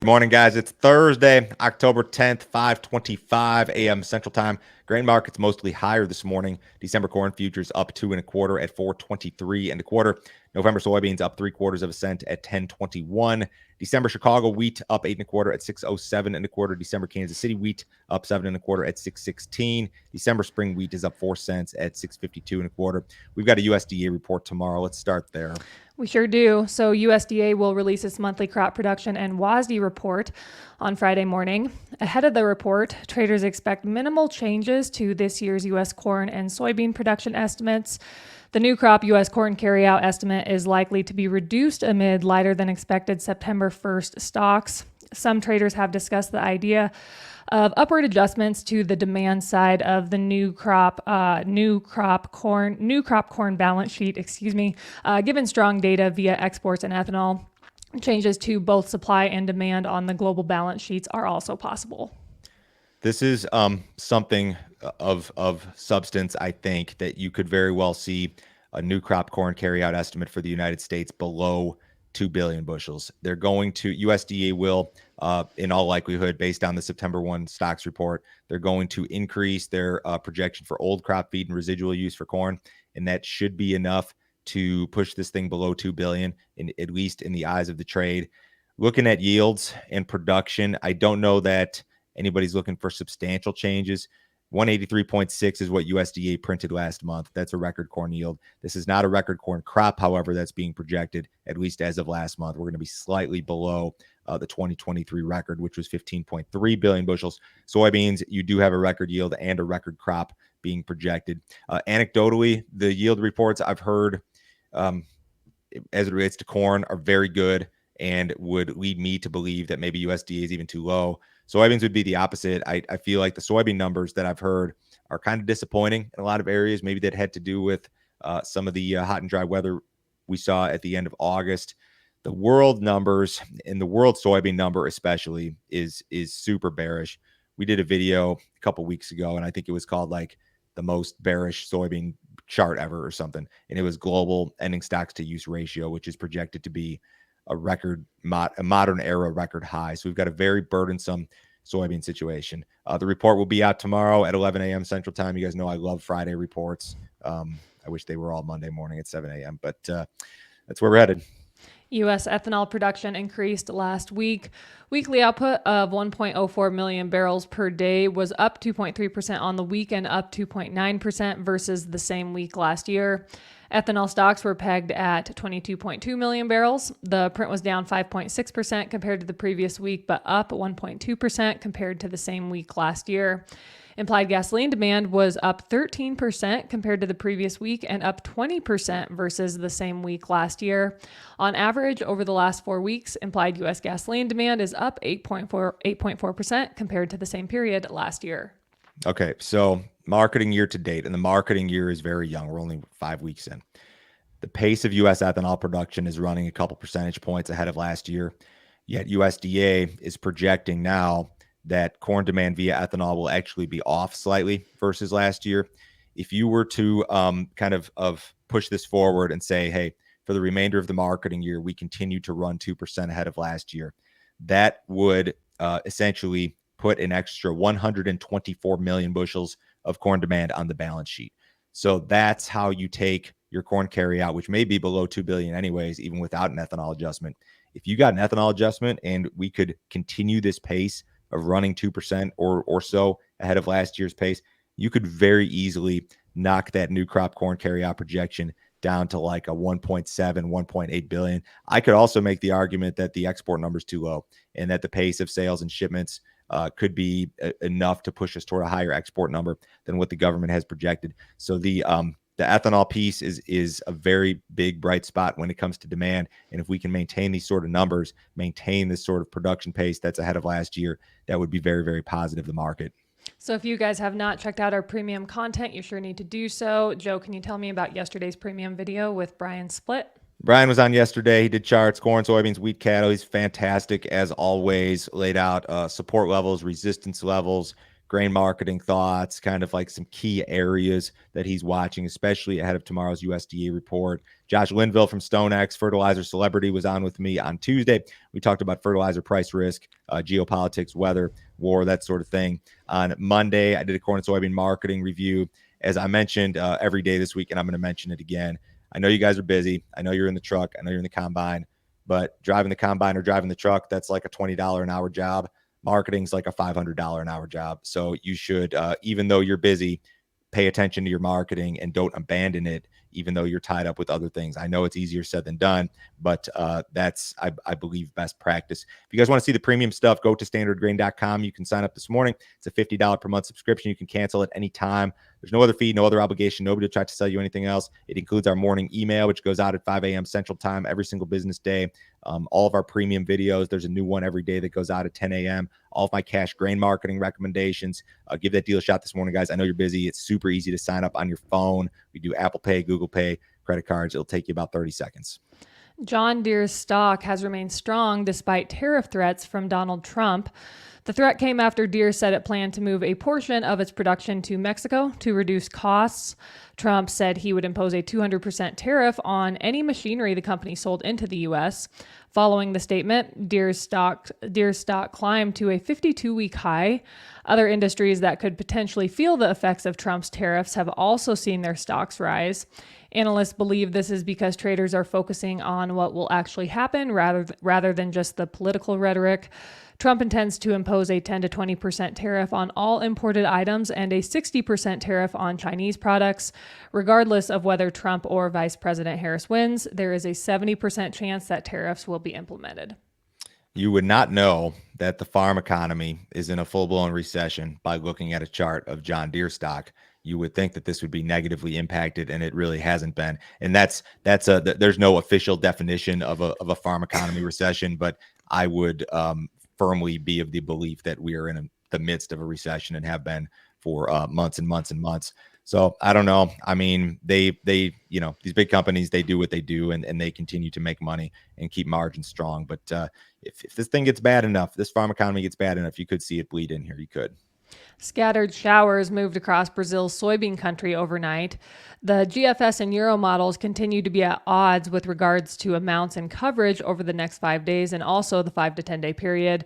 Good morning, guys. It's Thursday, October 10th, 5:25 a.m. Central Time. Grain markets mostly higher this morning. December corn futures up 2 1/4 at 4.23 1/4. November soybeans up 3/4 of a cent at 10.21. December Chicago wheat up 8 1/4 at 6.07 1/4. December Kansas City wheat up 7 1/4 at 6.16. December spring wheat is up 4 cents at 6.52 1/4. We've got a USDA report tomorrow. Let's start there. We sure do. So USDA will release its monthly crop production and WASDE report on Friday morning. Ahead of the report, traders expect minimal changes to this year's U.S. corn and soybean production estimates. The new crop U.S. corn carryout estimate is likely to be reduced amid lighter than expected September 1st stocks. Some traders have discussed the idea of upward adjustments to the demand side of the new crop corn balance sheet, given strong data via exports and ethanol. Changes to both supply and demand on the global balance sheets are also possible. This is something of substance, I think, that you could very well see a new crop corn carryout estimate for the United States below 2 billion bushels. They're going to, USDA will, in all likelihood, based on the September 1 stocks report, they're going to increase their projection for old crop feed and residual use for corn. And that should be enough to push this thing below 2 billion, at least in the eyes of the trade. Looking at yields and production, I don't know that anybody's looking for substantial changes. 183.6 is what USDA printed last month. That's a record corn yield. This is not a record corn crop, however, that's being projected, at least as of last month. We're going to be slightly below the 2023 record, which was 15.3 billion bushels. Soybeans, you do have a record yield and a record crop being projected. Anecdotally, the yield reports I've heard as it relates to corn are very good and would lead me to believe that maybe USDA is even too low. Soybeans would be the opposite. I feel like the soybean numbers that I've heard are kind of disappointing in a lot of areas. Maybe that had to do with some of the hot and dry weather we saw at the end of August. The world numbers and the world soybean number especially is super bearish. We did a video a couple weeks ago, and I think it was called like the most bearish soybean chart ever or something. And it was global ending stocks to use ratio, which is projected to be a modern era record high. So we've got a very burdensome soybean situation. The report will be out tomorrow at 11 a.m. Central Time. You guys know I love Friday reports. I wish they were all Monday morning at 7 a.m., but that's where we're headed. U.S. ethanol production increased last week. Weekly output of 1.04 million barrels per day was up 2.3% on the week and up 2.9% versus the same week last year. Ethanol stocks were pegged at 22.2 million barrels. The print was down 5.6% compared to the previous week, but up 1.2% compared to the same week last year. Implied gasoline demand was up 13% compared to the previous week and up 20% versus the same week last year. On average, over the last 4 weeks, implied U.S. gasoline demand is up 8.4% compared to the same period last year. Okay, so marketing year to date, and the marketing year is very young. We're only 5 weeks in. The pace of U.S. ethanol production is running a couple percentage points ahead of last year, yet USDA is projecting now that corn demand via ethanol will actually be off slightly versus last year. If you were to kind of push this forward and say, hey, for the remainder of the marketing year, we continue to run 2% ahead of last year, that would essentially put an extra 124 million bushels of corn demand on the balance sheet. So that's how you take your corn carryout, which may be below 2 billion anyways, even without an ethanol adjustment. If you got an ethanol adjustment and we could continue this pace of running 2% or so ahead of last year's pace, you could very easily knock that new crop corn carryout projection down to like a 1.7, 1.8 billion. I could also make the argument that the export number is too low and that the pace of sales and shipments could be enough to push us toward a higher export number than what the government has projected. So the ethanol piece is a very big bright spot when it comes to demand. And if we can maintain these sort of numbers, maintain this sort of production pace that's ahead of last year, that would be very, very positive to the market. So if you guys have not checked out our premium content, you sure need to do so. Joe, can you tell me about yesterday's premium video with Brian Split? Brian was on yesterday. He did charts, corn, soybeans, wheat, cattle. He's fantastic as always. Laid out support levels, resistance levels, grain marketing thoughts, kind of like some key areas that he's watching, especially ahead of tomorrow's USDA report. Josh Linville from StoneX, fertilizer celebrity, was on with me on Tuesday. We talked about fertilizer price risk, geopolitics, weather, war, that sort of thing. On Monday, I did a corn and soybean marketing review. As I mentioned every day this week, and I'm going to mention it again. I know you guys are busy. I know you're in the truck. I know you're in the combine. But driving the combine or driving the truck, that's like a $20 an hour job. Marketing's like a $500 an hour job. So you should, even though you're busy, pay attention to your marketing and don't abandon it, even though you're tied up with other things. I know it's easier said than done, but that's, I believe, best practice. If you guys want to see the premium stuff, go to standardgrain.com. You can sign up this morning. It's a $50 per month subscription. You can cancel at any time. There's no other fee, no other obligation. Nobody will try to sell you anything else. It includes our morning email, which goes out at 5 a.m. Central Time every single business day. All of our premium videos. There's a new one every day that goes out at 10 a.m. All of my cash grain marketing recommendations. Give that deal a shot this morning, guys. I know you're busy. It's super easy to sign up on your phone. We do Apple Pay, Google Pay, credit cards. It'll take you about 30 seconds. John Deere's stock has remained strong despite tariff threats from Donald Trump. The threat came after Deere said it planned to move a portion of its production to Mexico to reduce costs. Trump said he would impose a 200% tariff on any machinery the company sold into the U.S. Following the statement, Deere stock climbed to a 52-week high. Other industries that could potentially feel the effects of Trump's tariffs have also seen their stocks rise. Analysts believe this is because traders are focusing on what will actually happen rather than just the political rhetoric. Trump intends to impose a 10 to 20% tariff on all imported items and a 60% tariff on Chinese products. Regardless of whether Trump or Vice President Harris wins, there is a 70% chance that tariffs will be implemented. You would not know that the farm economy is in a full-blown recession by looking at a chart of John Deere stock. You would think that this would be negatively impacted, and it really hasn't been. And there's no official definition of a farm economy recession, but I would firmly be of the belief that we are in the midst of a recession and have been for months and months and months. So I don't know. I mean, these big companies, they do what they do, and they continue to make money and keep margins strong. But if this thing gets bad enough, this farm economy gets bad enough, you could see it bleed in here. You could. Scattered showers moved across Brazil's soybean country overnight. The GFS and Euro models continue to be at odds with regards to amounts and coverage over the next 5 days and also the 5 to 10 day period.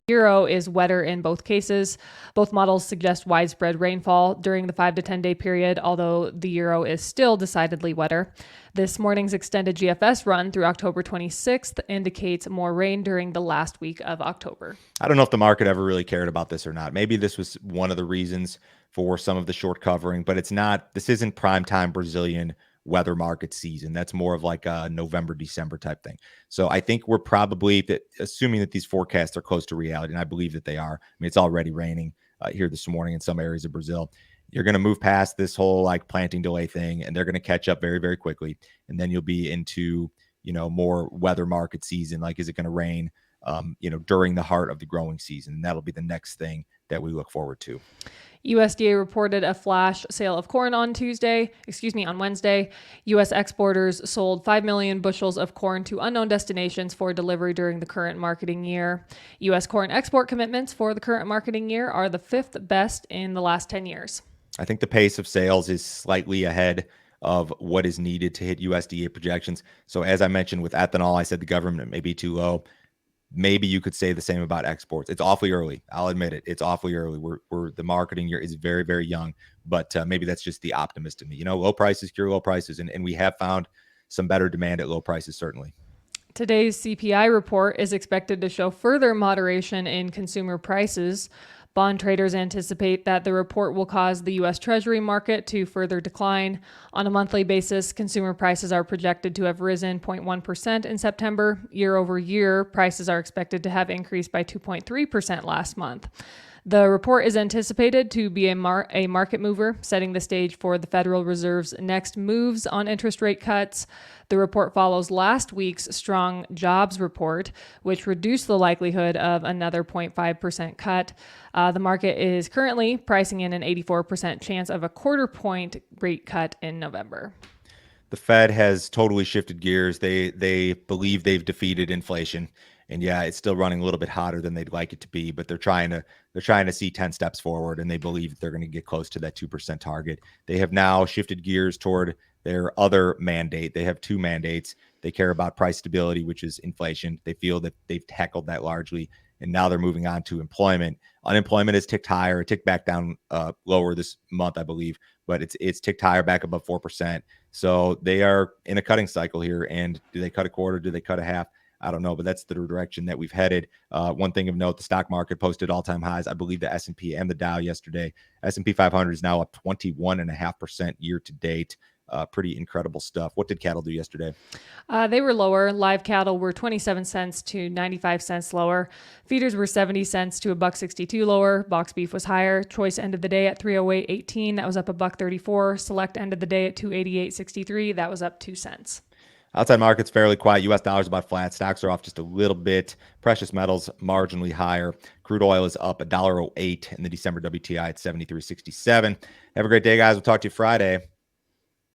Euro is wetter in both cases. Both models suggest widespread rainfall during the 5 to 10 day period, although the Euro is still decidedly wetter. This morning's extended GFS run through October 26th indicates more rain during the last week of October. I don't know if the market ever really cared about this or not. Maybe this was one of the reasons for some of the short covering, but this isn't primetime Brazilian weather market season. That's more of like a November, December type thing. So I think we're probably assuming that these forecasts are close to reality, and I believe that they are. I mean, it's already raining here this morning in some areas of Brazil. You're going to move past this whole like planting delay thing, and they're going to catch up very, very quickly. And then you'll be into, more weather market season. Like, is it going to rain, during the heart of the growing season? And that'll be the next thing that we look forward to. USDA reported a flash sale of corn on Wednesday. U.S. exporters sold 5 million bushels of corn to unknown destinations for delivery during the current marketing year. U.S. corn export commitments for the current marketing year are the 5th best in the last 10 years. I think the pace of sales is slightly ahead of what is needed to hit USDA projections. So as I mentioned with ethanol, I said the government may be too low. Maybe you could say the same about exports. It's awfully early. I'll admit it. It's awfully early. The marketing year is very, very young, but maybe that's just the optimist in me. Low prices cure low prices, and we have found some better demand at low prices, certainly. Today's CPI report is expected to show further moderation in consumer prices. Bond traders anticipate that the report will cause the U.S. Treasury market to further decline. On a monthly basis, consumer prices are projected to have risen 0.1% in September. Year over year, prices are expected to have increased by 2.3% last month. The report is anticipated to be a market mover, setting the stage for the Federal Reserve's next moves on interest rate cuts. The report follows last week's strong jobs report, which reduced the likelihood of another 0.5% cut. The market is currently pricing in an 84% chance of a quarter-point rate cut in November. The Fed has totally shifted gears. They believe they've defeated inflation. And yeah, it's still running a little bit hotter than they'd like it to be, but they're trying to see 10 steps forward, and they believe that they're going to get close to that 2% target. They have now shifted gears toward their other mandate. They have two mandates. They care about price stability, which is inflation. They feel that they've tackled that largely, and now they're moving on to employment. Unemployment has ticked higher, it ticked back down lower this month, I believe, but it's ticked higher, back above 4%. So they are in a cutting cycle here. And do they cut a quarter? Do they cut a half? I don't know, but that's the direction that we've headed. One thing of note, the stock market posted all-time highs. I believe the S&P and the Dow yesterday. S&P 500 is now up 21.5% year to date. Pretty incredible stuff. What did cattle do yesterday? They were lower. Live cattle were 27 cents to 95 cents lower. Feeders were 70 cents to $1.62 lower. Box beef was higher. Choice ended the day at 308.18. That was up $1.34. Select ended the day at 288.63. That was up 2 cents. Outside market's fairly quiet. U.S. dollar's about flat. Stocks are off just a little bit. Precious metals marginally higher. Crude oil is up $1.08 in the December WTI at 73.67. Have a great day, guys. We'll talk to you Friday.